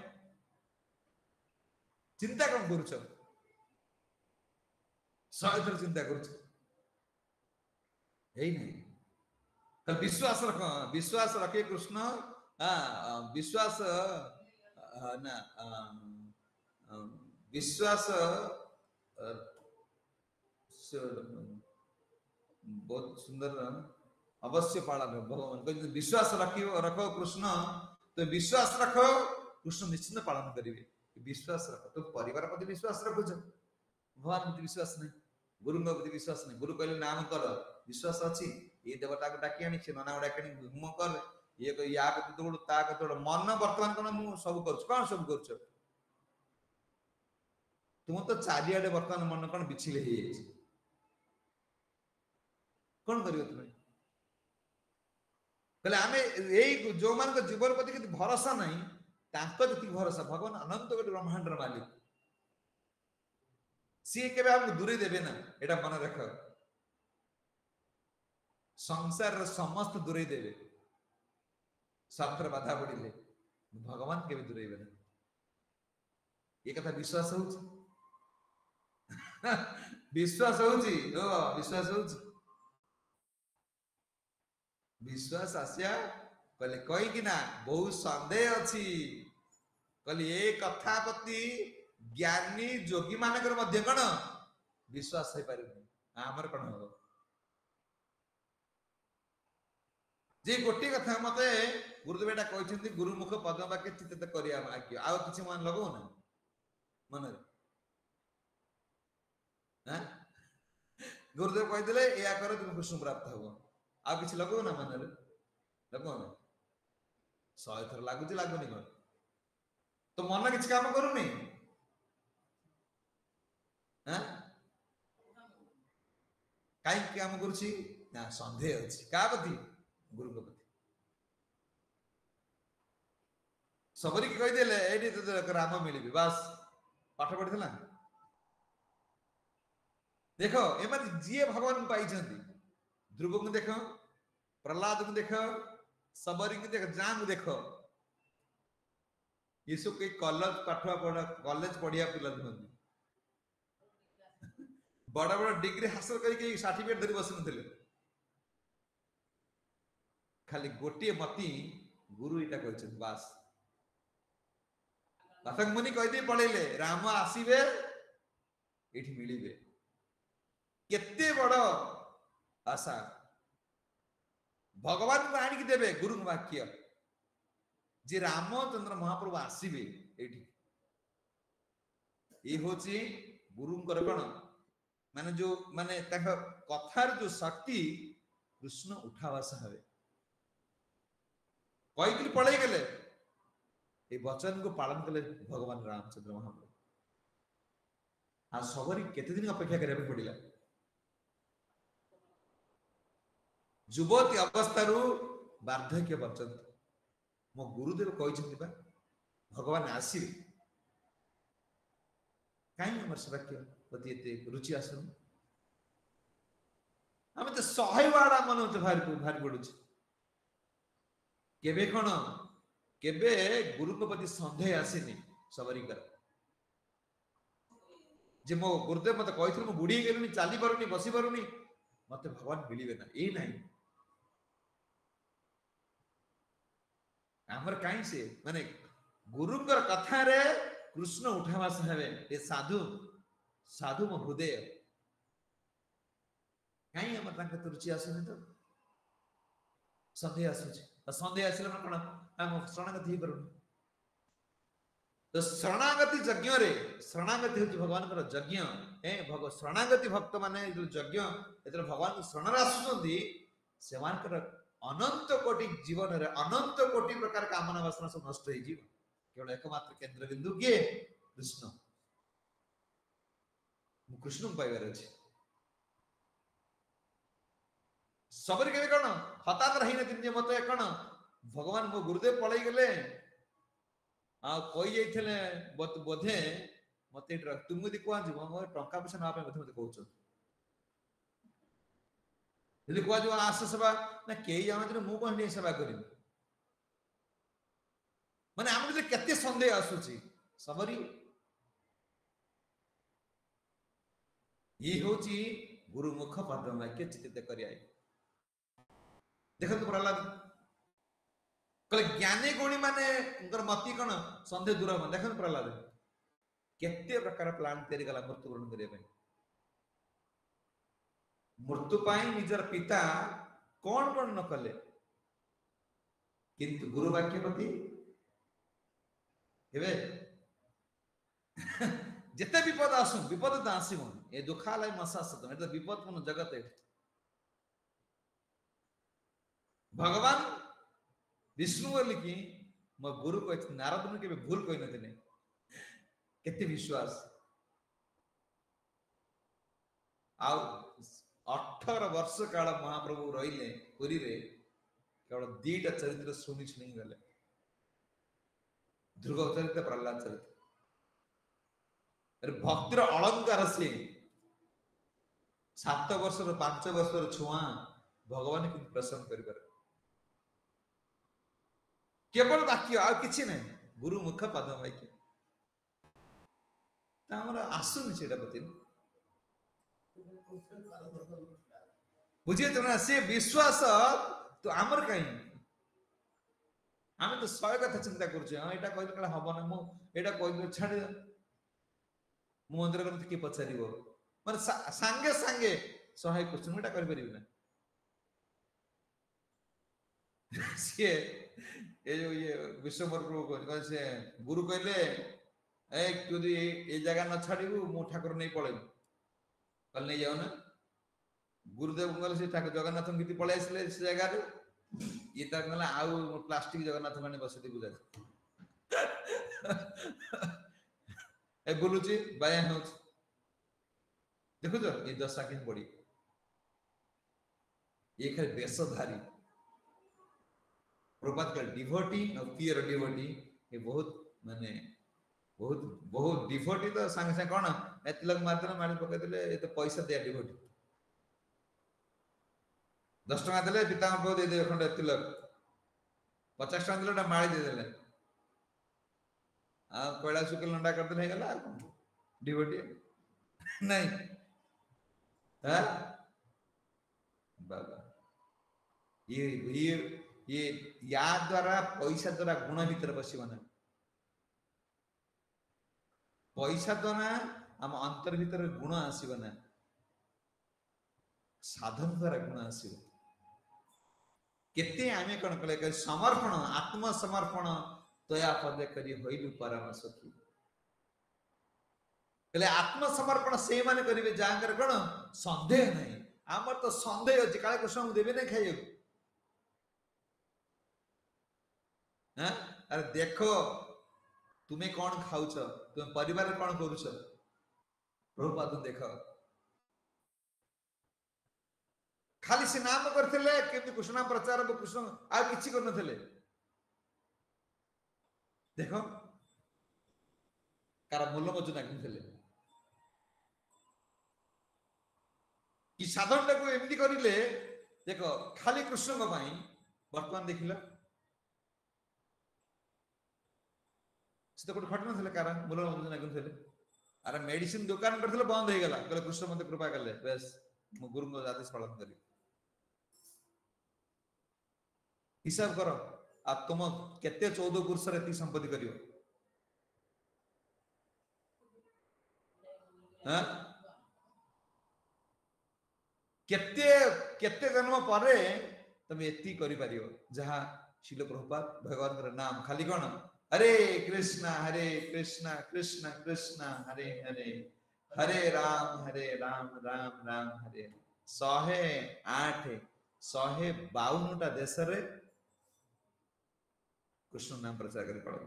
चिंता कम करूछ साइतर चिंता करूछ यही नहीं कल विश्वास रखे कृष्ण विश्वास ना विश्वास बहुत सुंदर अवश्य पालन भगवान कहते विश्वास रखो कृष्ण तो विश्वास रखो कृष्ण निश्चित पालन करेंगे विश्वास रख तो परिवार प्रति विश्वास रखुच भगवान प्रति विश्वास नहीं गुरु प्रति विश्वास नहीं गुरु कहले नाम कर विश्वास अच्छी ये देवता को डाकी आनी से नना डाकी आनी होम कर ये या कतोड़ ता कतोड़ मन वर्तमान कोन मु सब कर कोन सब कर तुम तो चारियाडे वर्तमान मन कोन बिछिले हे कोन करियो तुम कहले आमे एई जो मान को जीवन प्रति कित भरोसा नहीं तांको जति भरोसा भगवान अनंत कोटि ब्रह्मांडर मालिक सी केबे हमको दूरे देबे ना एटा मन रख संसार समस्त दूरे देबे स्वार्थ बाधा पड़िले भगवान केबे दूरेबे ना ये कथा विश्वास होउछ विश्वास होउछि ओ विश्वास होउछि विश्वास आसिया कहले कहि कि ना बहुत संदेह अछि कहले ए कथा प्रति ज्ञानी जोगी मानकर मध्य कोन विश्वास है पारिबे हमर कोन हो जे गोटी कथा मते गुरुदेव एटा कहछन्ती गुरुमुख पद वाक्य चित्त करिया आज्ञ आ किछि मन लगो ना मन रे हां गुरुदेव कहि देले या कर तुम कृष्ण प्राप्त हो आ किछि लगो ना मन रे लगो ना 100 थर लागुची लागुनी कोन तो मन किछि काम करूनी हां काई काम करूची ना संदेह अछि का प्रति गुरु को प्रति सबरी के कहि देले एडी तो राम मिलिबी बस पाठ पढिथला देखो एमा जिए भगवान पाई छथि ध्रुव को देखो प्रहलाद को देखो सबरी को देखो जाम देखो ये सब के कॉलेज पाठवा पढ़ा कॉलेज पढ़िया पिला नथि बड़ा बड़ा डिग्री हासिल करके सर्टिफिकेट धरि बसन थिले खाली गोटे मती गुरु इटा कहछन बस बातक मुनि कहि दे पळेले राम आसीबे एठी मिलिबे केते बड़ आशा भगवान को आनी देवे गुरु वाक्य जे रामचंद्र महाप्रभु आसीबे एठी ये होची गुरुंकर कोन माने जो माने ताका कथार जो शक्ति कृष्ण उठावास हवे कई दिन पळै गेले ए वचन को पालन कले भगवान रामचंद्र महाप्रभु आ सबरी केते दिन अपेक्षा करे पड़िला युवती अवस्था वार्धक्य पर्यंत मो गुरुदेव कहते भगवान आसवे कहीं आम वाक्य प्रति एत रुचि आसन आम तो 100 वाड़ा मन भारी भारी पड़ू केबे कौन केबे गुरु को प्रति संदेह आसीनी सबरीकर जे मो गुरुदेव मत कही मु बुढ़ी गलुनी चली पारुनी बसी पारुनी मत भगवान मिलिबे ना ए नहीं आमर कहीं से माने गुरुंकर कथा रे कृष्ण उठावास हेबे ए साधु साधु मो हृदय कहीं हमर तांके तो रुचि आसुनी तो संदेह आसुची संदेह आसले कोन हम शरणागति करूनी तो शरणागति यज्ञ रे शरणागति होची भगवान कर यज्ञ ए भगव शरणागति भक्त माने जो यज्ञ एतर भगवान को शरण आसुचंदी सेमान कर अनंत कोटि जीवन रे अनंत कोटि प्रकार कामना वासना सब नष्ट हो जीव केवल एकमात्र केंद्र बिंदु के कृष्ण मु कृष्ण पाइबार अछि सबरी के कोन हताश रही न दिन मते कोन भगवान मो गुरुदेव पळै गेले आ कोई जाइथिले बोधे मते तुम यदि कोआ जीव मो टंका पैसा ना पे मते कहउछ यदि कोआ जीव आस सेवा ना केई जाने मु कोन सेवा करी माने हम जे केते संदेह आसुची सबरी ये होची गुरु मुख पद वाक्य चित्त करिया देखत प्रहलाद कले ज्ञानी गुणी माने उनकर मति कोन संदेह दूर हो देखत प्रहलाद केते प्रकार प्लान तैयारी कला मृत्यु वरण करिया मृत्यु पाई निजर पिता कौन कौन न कले किंतु गुरु वाक्य प्रति हेबे जिते विपद आसु विपद तो आसो ये दुखालय मसा सतम ये विपद पूर्ण जगत है भगवान विष्णु बोली कि मो गुरु कह नारद के भूल कही नथिले केते विश्वास आ 18 वर्ष काल महाप्रभु रहिले पुरी रे केवल दीटा चरित्र सुनी सुनी गले ध्रुव चरित्र प्रहलाद चरित्र अरे भक्तिर अलंकार से 7 वर्ष 5 वर्ष छुआ भगवान को प्रसन्न कर पारे केवल वाक्य आ किछि नै गुरु मुख पद वाक्य तामरा आसुनि सेटा पति बुझे तो ना से विश्वास तो आमर कहीं आम तो 100 कथा चिंता करछे हां एटा कहले कला हबो ना मु एटा कहले छाड़ मु मंदिर करते कि पचारिबो माने संगे संगे सहाय क्वेश्चन एटा कर परिबे ना से ये जो ये विश्वमर प्रभु को से गुरु कहले ए तू ये जगह न छाड़िबू मु ठाकुर नहीं पळे कल नहीं जाओ ना गुरुदेव गले से ठाकुर जगन्नाथ गीति पळे आसले से जगह रे ये तक गला आउ प्लास्टिक जगन्नाथ माने बसति बुझा ए बोलुची बाया हो देखो तो ये दशा के पड़ी ये खाली बेसधारी प्रभात का डिवोटी और पियर डिवोटी ये बहुत माने बहुत बहुत डिवोटी तो संग संग कोन एत लोग मात्र माने पके देले ये तो पैसा दे डिवोटी 10 टका देले पिता को दे दे खंड एत लोग 50 टका देले माळी दे देले आ कोयला सुकल लंडा कर देले गला डिवोटी नहीं हां बाबा ये या द्वारा पैसा द्वारा गुण भीतर बसिबना पैसा द्वारा हम अंतर भीतर गुण आसीबना साधन द्वारा गुण आसीब केते आमे कोन कले समर्पण आत्म समर्पण तया पदे करी होइलु परम सखी कले आत्म समर्पण से माने करिवे जांगर कोन संदेह नहीं हमर तो संदेह अछि काले कृष्ण देबे नै खाइयो हां अरे देखो तुम्हें कौन खाऊछ तुम परिवार कौन करूछ प्रभुपाद देखो खाली से नाम करथिले किंतु कृष्ण प्रचार कृष्ण आ किछि कर नथिले देखो कार मूल्य मजू नागिथिले कि साधन को एमती करिले देखो खाली कृष्ण को भाई वर्तमान देखिला से तो घटना थे कारण मूल नागुन अरे मेडिसिन दुकान करते बंद हो गला कहले कृष्ण मत कृपा कले बस मु गुरु आदेश पालन करी हिसाब करो आ तुम केते 14 वर्ष रे ती संपत्ति करियो हां केते केते जन्म परे तुम एती करि पारियो जहां शिल प्रभुपाद भगवान रा नाम खाली कोन हरे कृष्णा कृष्ण कृष्ण हरे हरे हरे राम राम राम हरे 108 152 देश रे कृष्ण नाम प्रचार करी पड़ो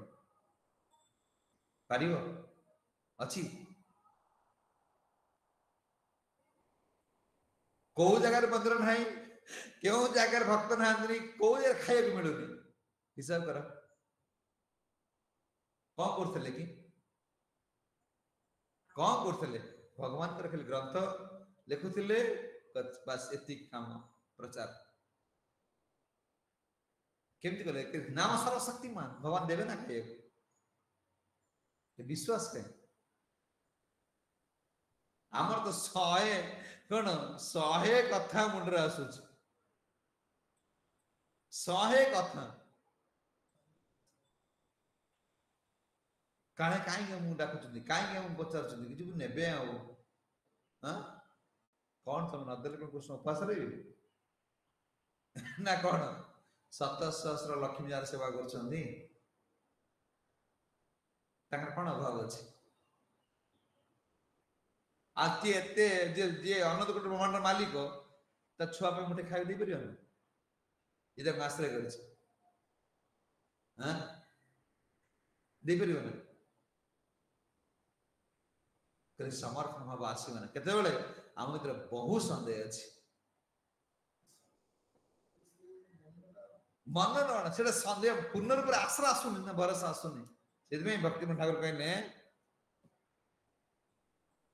पारियो अछि को जगह मंदिर नहीं क्यों जगह भक्त नांदरी को जगह खाए को मिलुनी हिसाब करा कौन करथिले कि कौन करथिले भगवान कर खाली ग्रंथ लिखुथिले बस एति काम प्रचार केमति कले नाम सर्वशक्तिमान भगवान देवे ना खाए विश्वास के आमर तो 100 कोन 100 कथा मुंडरे आसुछ 100 कथा काहे काहे के मु डाकुचुनी काहे के मु पचारचुनी कि जु नेबे आ हां कौन सब नदल को कृष्ण उपास रे ना कौन शत सहस्र लक्ष्मी जार सेवा कर कौन अभाव अच्छे आती एते जे अनंत कोटी ब्रह्मांड मालिक ता छुआ पे मुठे खाइ दे परियो इधर आश्रय कर दे परियो ना कहीं समर्थन भाव आसो ना केते बेले आम भीतर बहु संदेह अच्छे मन ना से सन्देह पूर्ण रूप आश्रा आसुनि ना भरोसा आसुनि से भक्ति ठाकुर कहले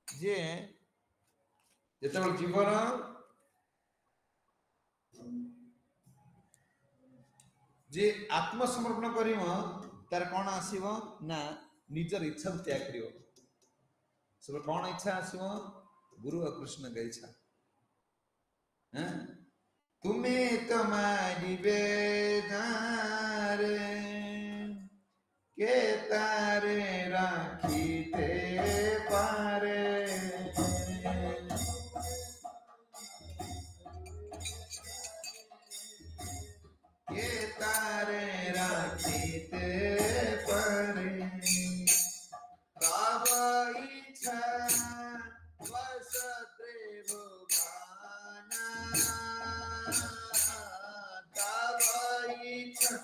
जे जीवन जे आत्मसमर्पण कर तार कौन आसो ना निजर इच्छा त्याग कर सब कौन इच्छा आसो गुरु और कृष्ण का इच्छा तुम्हें तुम्हारी बेदार के तारे राखीते पारे के तारे राखीते पारे तब इच्छा वसते भुवाना तब इच्छा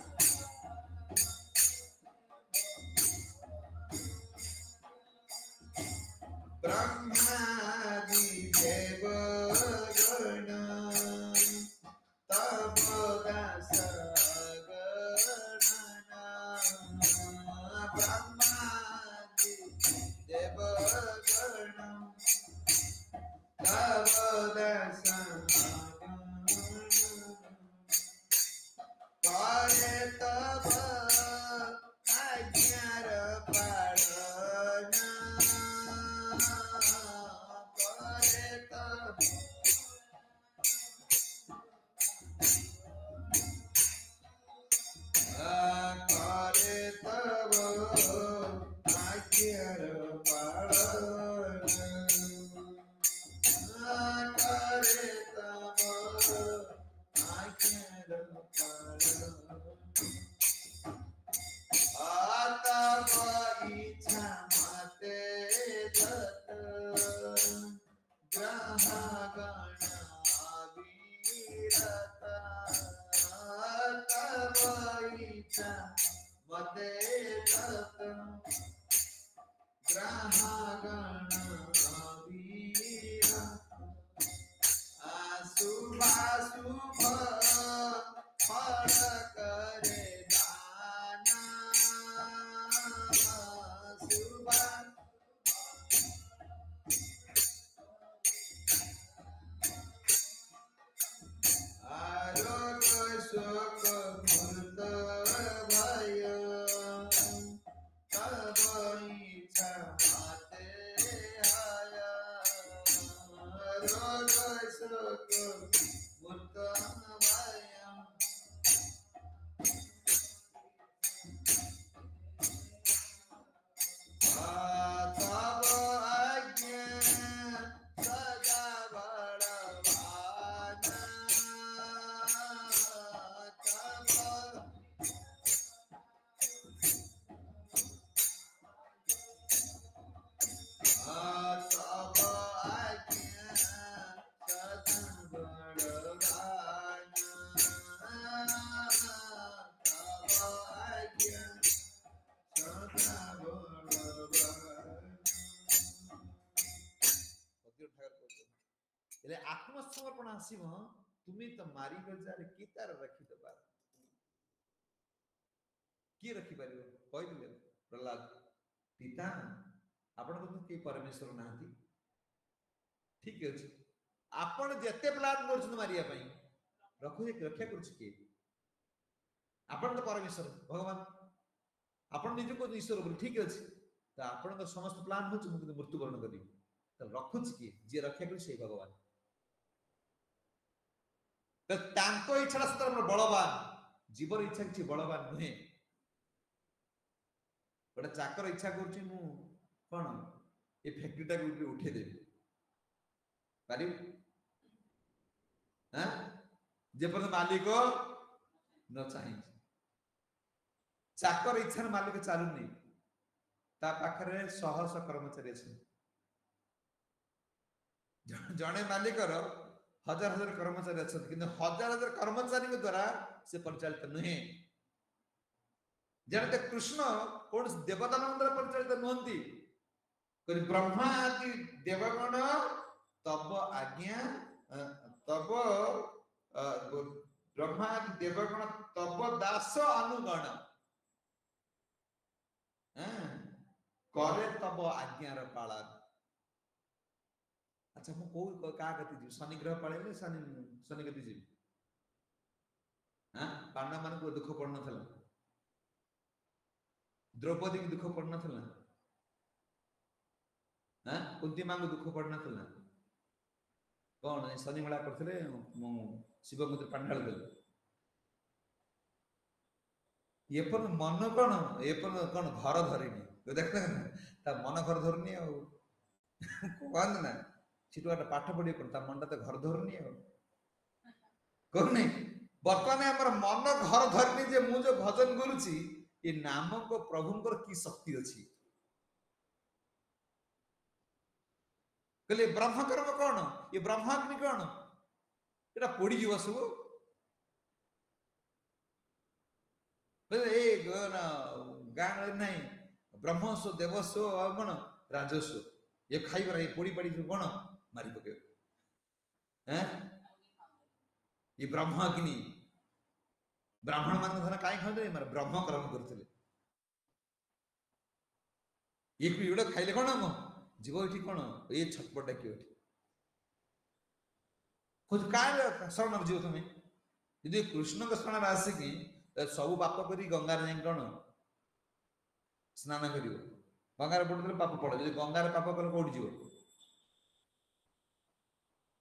ब्रह्मादि देवगण तब दास गणना ब्रह्मादि देवगण तब दास करे तब आज्ञार पालना करे तब करे तब आज्ञार पालना करे तब आज्ञार पालना तब इच्छा मते दत्त ग्रह गण वीरत तब इच्छा मते दत्त ग्रह गण वीरत शुभ शुभ फल करे दाना शुभ आरोग्य सुख मूर्त भय तब इच्छा मते आया आरोग्य सुख मूर्त भय तब आज्ञा सदा बलवाना तब तब आज्ञा सदा बलवाना तब आज्ञा सदा बलवाना आत्मसमर्पण आसव तुम्हें तो मारी गजार कि तार रखिदे किए रखिपर कहते प्रहलाद पिता आपण तो परमेश्वर ना ठीक अच्छे आपण जिते प्लान कर मारिया रखु रक्षा कर तो परमेश्वर भगवान आपण निज को ईश्वर बोल ठीक अच्छे तो आपण समस्त प्लान हो मृत्युवरण करी तो रखुच किए जी रक्षा कर भगवान तो इच्छा सतर बलवान जीवन इच्छा किसी बलवान नुहे गोटे चाकर इच्छा करुच्ची मु कौन ये फैक्ट्री उठे देवी पारि जेपर्यंत मालिक न चाहिए चाकर इच्छा मालिक चलुनी ता पाखरे शह शह कर्मचारी अच्छे जड़े मालिकर हजार हजार कर्मचारी अच्छा कि हजार हजार कर्मचारी के द्वारा से परिचालित नुहे जड़े कृष्ण कौन देवता द्वारा परिचालित नुहति ब्रह्मा आदि देवगण तब आज्ञा तब ब्रह्मा आदि देवगण तब दास अनुगण करे तब आज्ञार पालन अच्छा मु को का गति जी शनि ग्रह पाले शनि शनि गति जी हां पांडव मान को दुख पड़ नथला द्रौपदी की दुख पड़ नथला हां कुंती मां को दुख पड़ नथला कौन शनि मेला करथले मु शिव मंदिर पांडाल गल ये पर मन कौन ये पर कौन घर धरिनी तो देख ता मन घर धरनी आ कौन ना छिटुआटा पाठ पढ़ी कौन ता मन तो घर धरनी आ कौन नहीं बर्तमान हमर मन घर धरनी जे मु जो भजन करूची ये नाम को प्रभु को की शक्ति अछि कहले ब्रह्म कर्म कौन ये ब्रह्माग्नि कौन एटा पोड़ी जीव सब ए ना गाँ नहीं ब्रह्मस्व देवस्व और कौन राजस्व ये खाई ये पोड़ी पड़ी कौन मारी पके हैं ये ब्रह्माग्नि ब्राह्मण मान धन काई खाते मारे ब्रह्म कर्म करथिले ये पीड़ा खाइले कौन हम जीव एठी कौन ये छटपटा कि एठी खुद का शरण जीव तुम्हें यदि कृष्ण के शरण आसिकी सब पाप करी गंगार जाई कौन स्नान करियो गंगार पड़े पाप पड़े यदि गंगार पाप कले कोठी जीव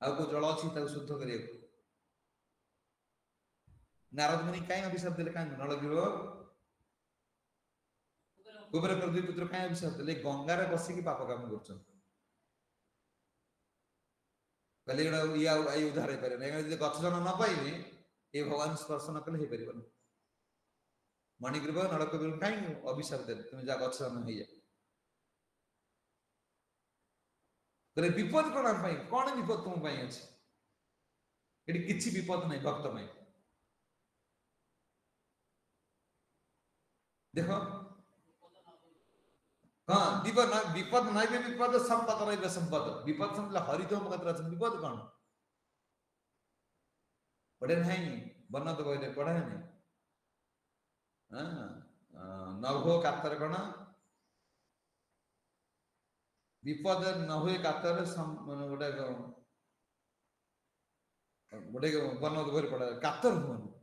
आ को जल अछि ताको शुद्ध करियो नारद मुनि काई अभिशाप देले काई नलगिरो कुबेर प्रदीप पुत्र काई अभिशाप देले गंगार बसी की पाप काम करछन कले या आई उद्धार हे पारे नै यदि गछ जन न पाइबे ए भगवान स्पर्श न कले हे परिबन मणिग्रीव नलकबीर काई अभिशाप देले तुम जा गछ जन हे जा कले विपद कोन पाई कोन विपद तुम पाई अछि एडी किछि विपद नै भक्त में देखो हाँ विपद नहीं भी विपद संपद रही संपद विपद समझला हरितो मगत रचन विपद कौन पढ़े नहीं बन तो कहते पढ़े नहीं नभो कातर कौन विपद न हुए कातर गोटे गोटे बन तो पढ़े कातर हुन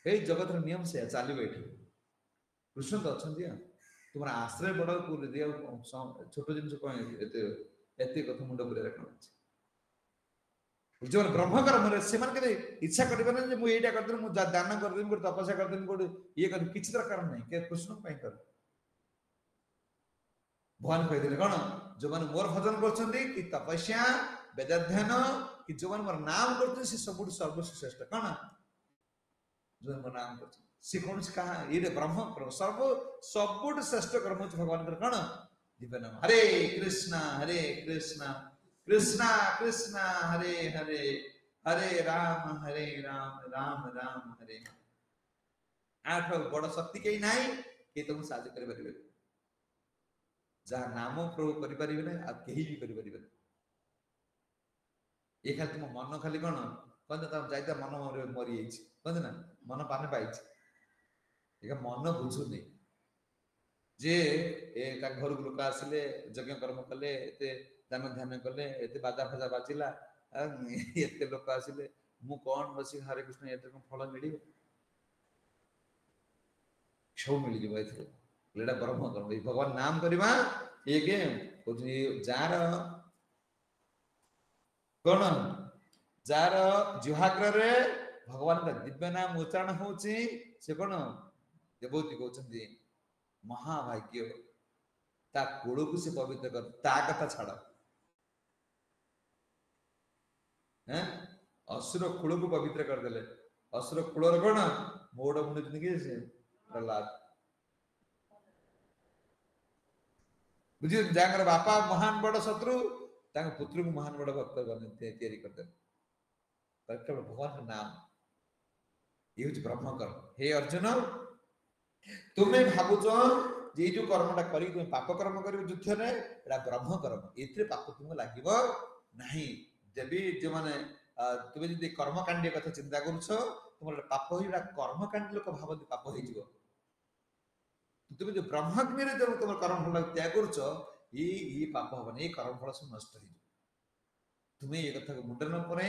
ए जगत नियम से चलो ये कृष्ण तो अच्छा तुम आश्रय बड़ छोट जिन एत कथा मुंड पर जो ब्रह्म कर्म से इच्छा करें मुझे करदेन मुझे दान करदेन गोटे तपस्या करदेन गोटे ये कर किसी दरकार नहीं कृष्ण कर भगवान कही कौन जो मैंने मोर भजन कर तपस्या वेदाध्ययन कि जो मैंने मोर नाम कर सब सर्वश्रेष्ठ कौन जो मोर नाम कर सी कौन कहा ये ब्रह्म कर्म सर्व सबुठ श्रेष्ठ कर्म भगवान कौन दिव्य नाम हरे कृष्णा कृष्णा कृष्णा हरे हरे हरे राम राम राम हरे आठ बड़ शक्ति कहीं नहीं कि तुम साज कर जहाँ नाम प्रभु करें ना कहीं भी करें ये खाली तुम मन खाली कौन कहते जाता मन मरी कहते ना मन पाने पाई मन बुझुनी जे घर लोक आसिले यज्ञ कर्म कले दान ध्यान कले एत बाजा फाजा बाजिला एत लोक आसिले मु कौन बस हरे कृष्ण ये फल मिल सब मिल जाए ब्रह्म कर्म भगवान नाम करवा ये जार कौन जार जुहाग्र भगवान का दिव्य नाम उच्चारण होची से कौन देवती कहते महाभाग्य ता कोड़ को से पवित्र कर ता कथा छाड़ हैं असुर कूल को पवित्र करदेले असुर कूलर कौन मोड़ मुंड जिंदगी से प्रहलाद बुझी जाकर बापा महान बड़ शत्रु पुत्र को महान बड़ भक्त तैयारी करदेले भगवान का नाम ये हूँ ब्रह्म कर्म हे अर्जुन तुम्हें भावुच जे जो कर्मटा करी तुम पाप कर्म कर युद्ध में एटा ब्रह्म कर्म एथिरे पाप तुमको लागिब नहीं जबी जो माने तुम जदि कर्मकांड कथा चिंता करुछ तुम पाप होइरा कर्मकांड लोक भावती पाप हो जिवो तुम जो ब्रह्माग्नि रे जब तुम कर्म फल त्याग करुछ ये पाप हबन ये कर्म फल सब नष्ट हो तुम्हें ये कथा को मुंड न परे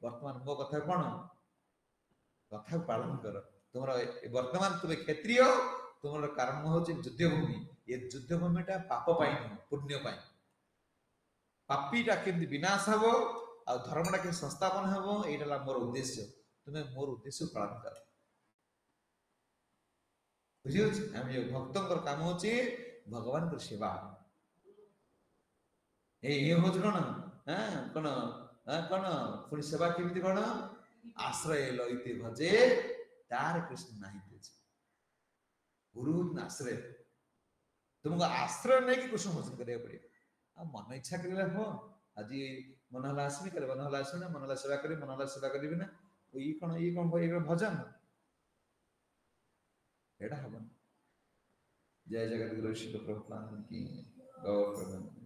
वर्तमान मो कथा कोन कथा पालन कर तुम वर्तमान तुम क्षत्रिय तुम कर्म हूँ युद्धभूमि ये युद्धभूमिटा पाप पुण्य पापीटा केमती विनाश हम आ धर्मटा के संस्थापन हम यहाँ मोर उद्देश्य तुम्हें मोर उद्देश्य पालन कर बुझे भक्त काम हूँ भगवान को सेवा ये हूँ कौन कौन कौन पुणी सेवा केमी कौन आश्रय लईते भजे तार कृष्ण नहीं गुरु आश्रय तुमको आश्रय नहीं कि कृष्ण भजन करा पड़े मन इच्छा कर आज मन हला आसमी करे मन हला आसमी मन हला सेवा करी मन हला सेवा करी ना ये कौन भजन एटा हम जय जगत गुरु श्री प्रभुपाद की गौर